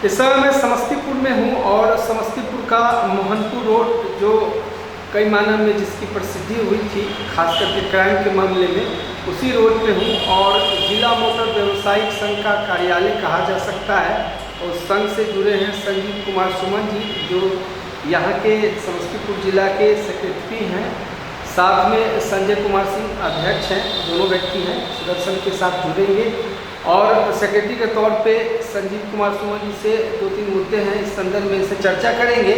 इस समय मैं समस्तीपुर में हूँ और समस्तीपुर का मोहनपुर रोड जो कई मानव में जिसकी प्रसिद्धि हुई थी खास करके क्राइम के मामले में, उसी रोड पे हूँ और जिला मोटर व्यवसायिक संघ का कार्यालय कहा जा सकता है। और संघ से जुड़े हैं संजीव कुमार सुमन जी जो यहाँ के समस्तीपुर जिला के सेक्रेटरी हैं, साथ में संजय कुमार सिंह अध्यक्ष हैं, दोनों व्यक्ति हैं सुदर्शन के साथ जुड़ेंगे। और सेक्रेटरी के तौर पे संजीव कुमार सुमन जी से 2-3 मुद्दे हैं, इस संदर्भ में इनसे चर्चा करेंगे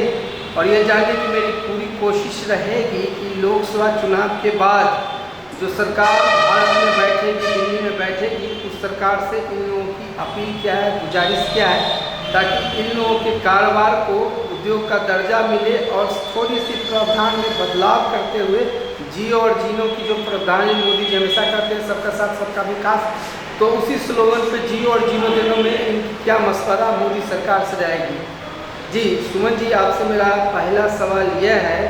और ये जानने की मेरी पूरी कोशिश रहेगी कि लोकसभा चुनाव के बाद जो सरकार भारत में बैठेगी, दिल्ली में बैठेगी, उस सरकार से इन लोगों की अपील क्या है, गुजारिश क्या है, ताकि इन लोगों के कारोबार को उद्योग का दर्जा मिले और थोड़ी सी प्रावधान में बदलाव करते हुए जियो और जीनो की जो प्रावधान मोदी जी हमेशा करते हैं, सबका साथ सबका विकास, तो उसी स्लोगन पे जियो और जीनो दिनों में इनकी क्या मशवरा मोदी सरकार से जाएगी। जी सुमन जी, आपसे मेरा पहला सवाल यह है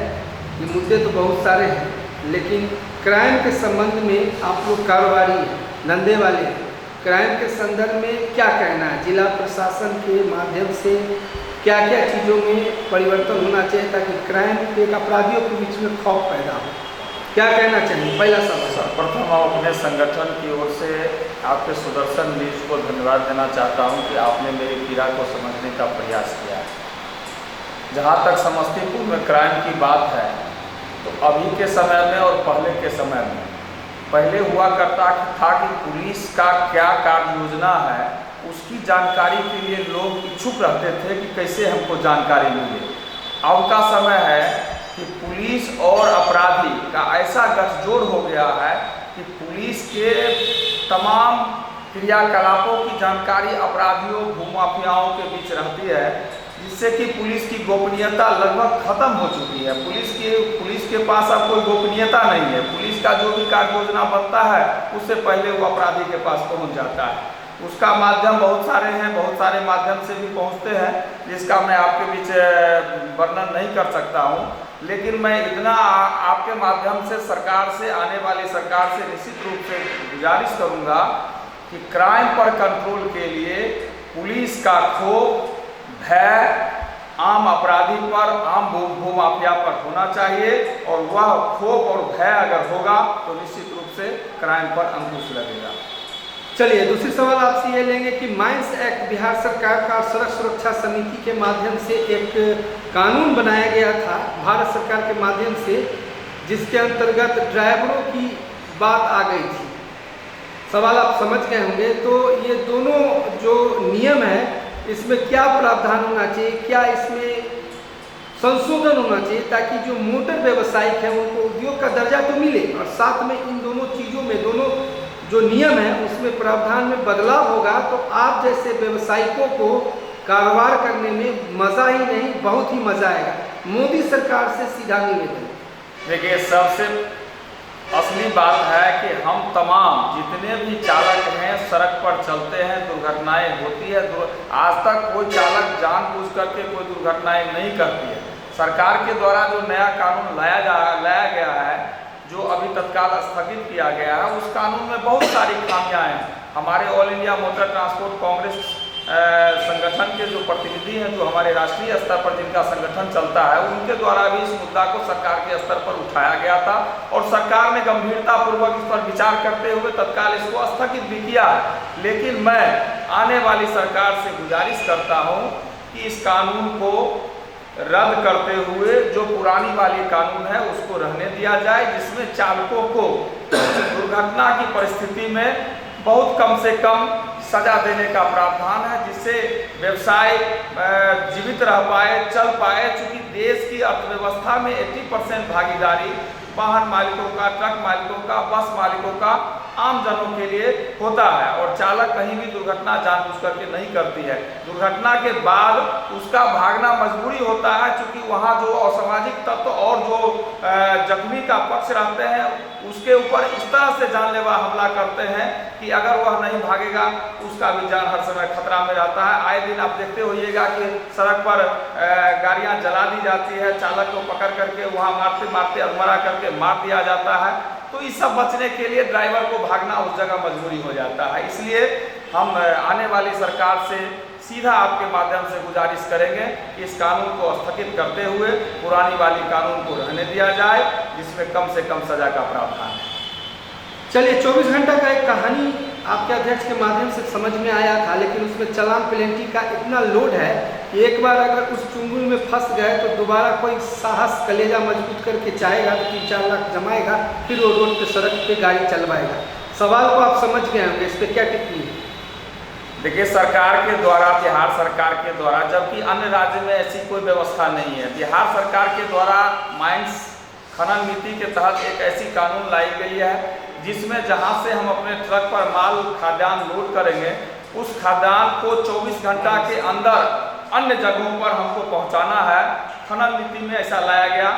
कि मुद्दे तो बहुत सारे हैं, लेकिन क्राइम के संबंध में आप लोग कारोबारी हैं, धंधे वाले हैं, क्राइम के संदर्भ में क्या कहना है? जिला प्रशासन के माध्यम से क्या क्या चीज़ों में परिवर्तन होना चाहिए ताकि क्राइम के अपराधियों के बीच में खौफ पैदा हो? क्या कहना चाहिए? पहला सवाल। सर्वप्रथम मैं अपने संगठन की ओर से आपके सुदर्शन न्यूज़ को धन्यवाद देना चाहता हूं कि आपने मेरी पीड़ा को समझने का प्रयास किया है। जहां तक समस्तीपुर में क्राइम की बात है, तो अभी के समय में और पहले के समय में, पहले हुआ करता था कि पुलिस का क्या कार्य योजना है उसकी जानकारी के लिए लोग इच्छुक रहते थे कि कैसे हमको जानकारी मिले। अब का समय है कि पुलिस और अपराधी का ऐसा गठजोड़ हो गया है कि पुलिस के तमाम क्रियाकलापों की जानकारी अपराधियों, भूमाफियाओं के बीच रहती है, जिससे कि पुलिस की गोपनीयता लगभग खत्म हो चुकी है। पुलिस के पास अब कोई गोपनीयता नहीं है। पुलिस का जो भी कार्य योजना बनता है उससे पहले वो अपराधी के पास पहुंच जाता है। उसका माध्यम बहुत सारे हैं, बहुत सारे माध्यम से भी पहुंचते हैं, जिसका मैं आपके बीच वर्णन नहीं कर सकता हूं। लेकिन मैं इतना आपके माध्यम से सरकार से, आने वाली सरकार से निश्चित रूप से गुजारिश करूंगा कि क्राइम पर कंट्रोल के लिए पुलिस का खौफ, भय आम अपराधी पर, आम भूमाफिया पर होना चाहिए और वह खौफ और भय अगर होगा तो निश्चित रूप से क्राइम पर अंकुश लगेगा। चलिए दूसरी सवाल आपसे ये लेंगे कि माइंस एक्ट बिहार सरकार का सड़क सुरक्षा समिति के माध्यम से एक कानून बनाया गया था भारत सरकार के माध्यम से, जिसके अंतर्गत ड्राइवरों की बात आ गई थी। सवाल आप समझ गए होंगे। तो ये दोनों जो नियम है इसमें क्या प्रावधान होना चाहिए, क्या इसमें संशोधन होना चाहिए ताकि जो मोटर व्यवसायिक है उनको उद्योग का दर्जा तो मिले और साथ में इन दोनों चीज़ों में, दोनों जो नियम है उसमें प्रावधान में बदलाव होगा तो आप जैसे व्यवसायिकों को कारोबार करने में मज़ा ही नहीं, बहुत ही मज़ा आएगा। मोदी सरकार से सीधा निवेदन। देखिए, सबसे असली बात है कि हम तमाम जितने भी चालक हैं सड़क पर चलते हैं, दुर्घटनाएं होती है। आज तक कोई चालक जानबूझ करके कोई दुर्घटनाएं नहीं करती है। सरकार के द्वारा जो नया कानून लाया गया है, जो अभी तत्काल स्थगित किया गया है, उस कानून में बहुत सारी खामियां हैं। हमारे all India motor transport Congress संगठन के जो प्रतिनिधि हैं, जो हमारे राष्ट्रीय स्तर पर जिनका संगठन चलता है, उनके द्वारा भी इस मुद्दा को सरकार के स्तर पर उठाया गया था और सरकार ने गंभीरतापूर्वक इस पर विचार करते हुए तत्काल इसको स्थगित भी किया। लेकिन मैं आने वाली सरकार से गुजारिश करता हूँ कि इस कानून को रद्द करते हुए जो पुरानी वाली कानून है उसको रहने दिया जाए, जिसमें चालकों को दुर्घटना की परिस्थिति में बहुत कम से कम सजा देने का प्रावधान है, जिससे व्यवसाय जीवित रह पाए, चल पाए। चूंकि देश की अर्थव्यवस्था में 80% भागीदारी वाहन मालिकों का, ट्रक मालिकों का, बस मालिकों का, आम जनों के लिए होता है और चालक कहीं भी दुर्घटना जानबूझ करके नहीं करती है। दुर्घटना के बाद उसका भागना मजबूरी होता है, क्योंकि वहाँ जो असामाजिक तत्व और जो जख्मी का पक्ष रहते हैं उसके ऊपर इस तरह से जानलेवा हमला करते हैं कि अगर वह नहीं भागेगा उसका भी जान हर समय खतरा में रहता है। आए दिन आप देखते होइएगा कि सड़क पर गाड़ियां जला दी जाती है, चालक को पकड़ करके वहां मारते मारते अधमरा करके मार दिया जाता है। तो इस सब बचने के लिए ड्राइवर को भागना उस जगह मजबूरी हो जाता है। इसलिए हम आने वाली सरकार से सीधा आपके माध्यम से गुजारिश करेंगे कि इस कानून को स्थगित करते हुए पुरानी वाली कानून को रहने दिया जाए, जिसमें कम से कम सजा का प्रावधान है। चलिए, 24 घंटा का एक कहानी आपके अध्यक्ष के माध्यम से समझ में आया था, लेकिन उसमें चालान पेनल्टी का इतना लोड है कि एक बार अगर उस चुंगल में फंस गए तो दोबारा कोई साहस कलेजा मजबूत करके चाहेगा तो 3-4 लाख जमाएगा, फिर वो रोड पे सड़क पे गाड़ी चलवाएगा। सवाल को आप समझ गए होंगे, इस पर क्या टिप्पणी है? देखिए, सरकार के द्वारा, बिहार सरकार के द्वारा, जबकि अन्य राज्य में ऐसी कोई व्यवस्था नहीं है, बिहार सरकार के द्वारा माइंस खनन नीति के तहत एक ऐसी कानून लाई गई है जिसमें जहां से हम अपने ट्रक पर माल खाद्यान्न लोड करेंगे, उस खाद्यान्न को 24 घंटा के अंदर अन्य जगहों पर हमको पहुंचाना है। खनन नीति में ऐसा लाया गया।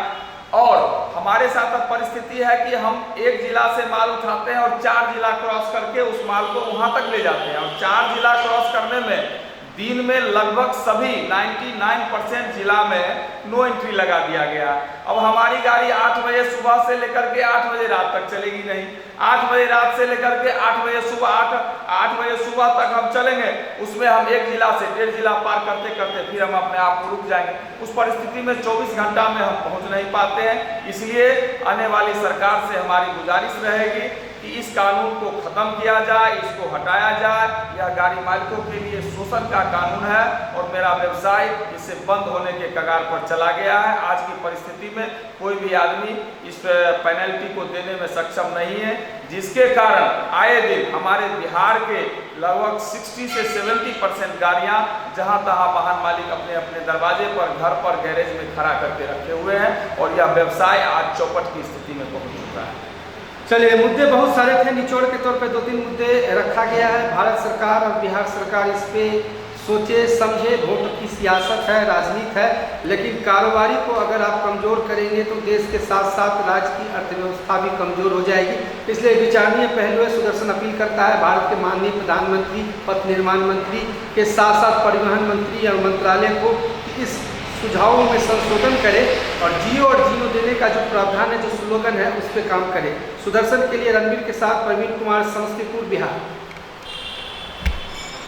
और हमारे साथ अब परिस्थिति है कि हम एक जिला से माल उठाते हैं और 4 जिला क्रॉस करके उस माल को वहां तक ले जाते हैं, और 4 जिला क्रॉस करने में दिन में लगभग सभी 99% जिला में नो एंट्री लगा दिया गया। अब हमारी गाड़ी 8 बजे सुबह से लेकर के 8 बजे रात तक चलेगी नहीं, 8 बजे रात से लेकर के 8 बजे सुबह 8 बजे सुबह तक हम चलेंगे, उसमें हम एक जिला से 1.5 जिला पार करते करते फिर हम अपने आप को रुक जाएंगे। उस परिस्थिति में 24 घंटा में हम पहुंच नहीं पाते हैं। इसलिए आने वाली सरकार से हमारी गुजारिश रहेगी कि इस कानून को खत्म किया जाए, इसको हटाया जाए। यह गाड़ी मालिकों के लिए शोषण का कानून है और मेरा व्यवसाय इससे बंद होने के कगार पर चला गया है। आज की परिस्थिति में कोई भी आदमी इस पेनल्टी को देने में सक्षम नहीं है, जिसके कारण आए दिन हमारे बिहार के लगभग 60 से 70% गाड़ियाँ जहाँ तहाँ वाहन मालिक अपने अपने दरवाजे पर, घर पर, गैरेज में खड़ा करके रखे हुए हैं और यह व्यवसाय आज चौपट की स्थिति में पहुँच चुका है। चलिए, मुद्दे बहुत सारे थे, निचोड़ के तौर पे 2-3 मुद्दे रखा गया है। भारत सरकार और बिहार सरकार इस पे सोचे समझे, वोट की सियासत है, राजनीति है, लेकिन कारोबारी को अगर आप कमज़ोर करेंगे तो देश के साथ साथ राज्य की अर्थव्यवस्था भी कमज़ोर हो जाएगी। इसलिए विचारणीय पहलू है। सुदर्शन अपील करता है भारत के माननीय प्रधानमंत्री, पथ निर्माण मंत्री के साथ साथ परिवहन मंत्री और मंत्रालय को कि इस सुझावों में संशोधन करें और जियो देने का जो प्रावधान है, जो स्लोगन है, उस पर काम करें। सुदर्शन के लिए रणवीर के साथ प्रवीण कुमार, समस्तीपुर, बिहार।